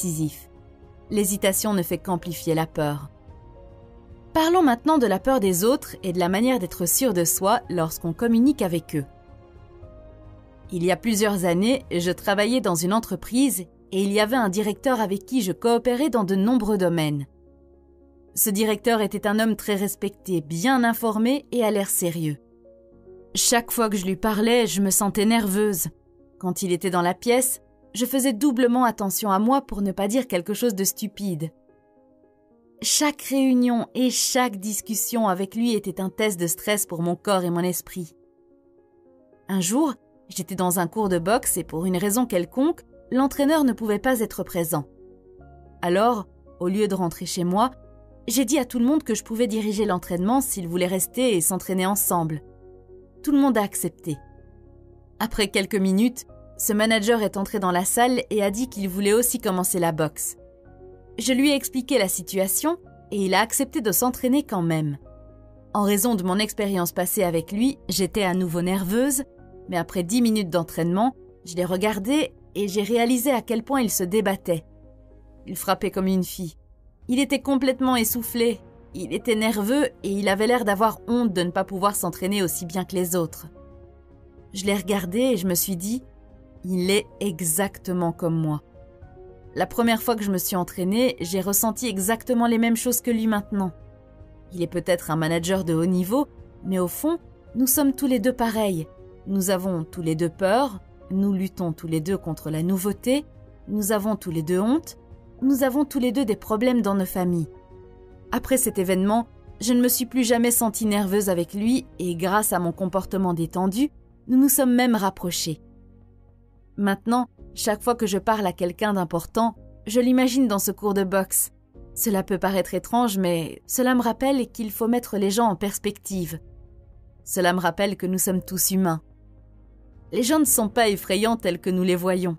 décisif. L'hésitation ne fait qu'amplifier la peur. Parlons maintenant de la peur des autres et de la manière d'être sûr de soi lorsqu'on communique avec eux. Il y a plusieurs années, je travaillais dans une entreprise et il y avait un directeur avec qui je coopérais dans de nombreux domaines. Ce directeur était un homme très respecté, bien informé et à l'air sérieux. Chaque fois que je lui parlais, je me sentais nerveuse. Quand il était dans la pièce, je faisais doublement attention à moi pour ne pas dire quelque chose de stupide. Chaque réunion et chaque discussion avec lui était un test de stress pour mon corps et mon esprit. Un jour, j'étais dans un cours de boxe et pour une raison quelconque, l'entraîneur ne pouvait pas être présent. Alors, au lieu de rentrer chez moi, j'ai dit à tout le monde que je pouvais diriger l'entraînement s'ils voulaient rester et s'entraîner ensemble. Tout le monde a accepté. Après quelques minutes, ce manager est entré dans la salle et a dit qu'il voulait aussi commencer la boxe. Je lui ai expliqué la situation et il a accepté de s'entraîner quand même. En raison de mon expérience passée avec lui, j'étais à nouveau nerveuse, mais après 10 minutes d'entraînement, je l'ai regardé et j'ai réalisé à quel point il se débattait. Il frappait comme une fille. Il était complètement essoufflé, il était nerveux et il avait l'air d'avoir honte de ne pas pouvoir s'entraîner aussi bien que les autres. Je l'ai regardé et je me suis dit, il est exactement comme moi. La première fois que je me suis entraînée, j'ai ressenti exactement les mêmes choses que lui maintenant. Il est peut-être un manager de haut niveau, mais au fond, nous sommes tous les deux pareils. Nous avons tous les deux peur, nous luttons tous les deux contre la nouveauté, nous avons tous les deux honte, nous avons tous les deux des problèmes dans nos familles. Après cet événement, je ne me suis plus jamais sentie nerveuse avec lui et grâce à mon comportement détendu, nous nous sommes même rapprochés. Maintenant, chaque fois que je parle à quelqu'un d'important, je l'imagine dans ce cours de boxe. Cela peut paraître étrange, mais cela me rappelle qu'il faut mettre les gens en perspective. Cela me rappelle que nous sommes tous humains. Les gens ne sont pas effrayants tels que nous les voyons.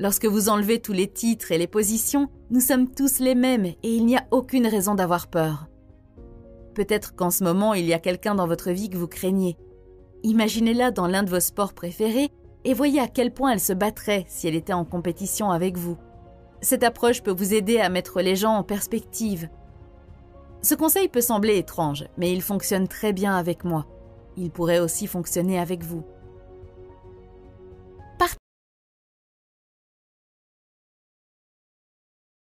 Lorsque vous enlevez tous les titres et les positions, nous sommes tous les mêmes et il n'y a aucune raison d'avoir peur. Peut-être qu'en ce moment, il y a quelqu'un dans votre vie que vous craignez. Imaginez-la dans l'un de vos sports préférés et voyez à quel point elle se battrait si elle était en compétition avec vous. Cette approche peut vous aider à mettre les gens en perspective. Ce conseil peut sembler étrange, mais il fonctionne très bien avec moi. Il pourrait aussi fonctionner avec vous.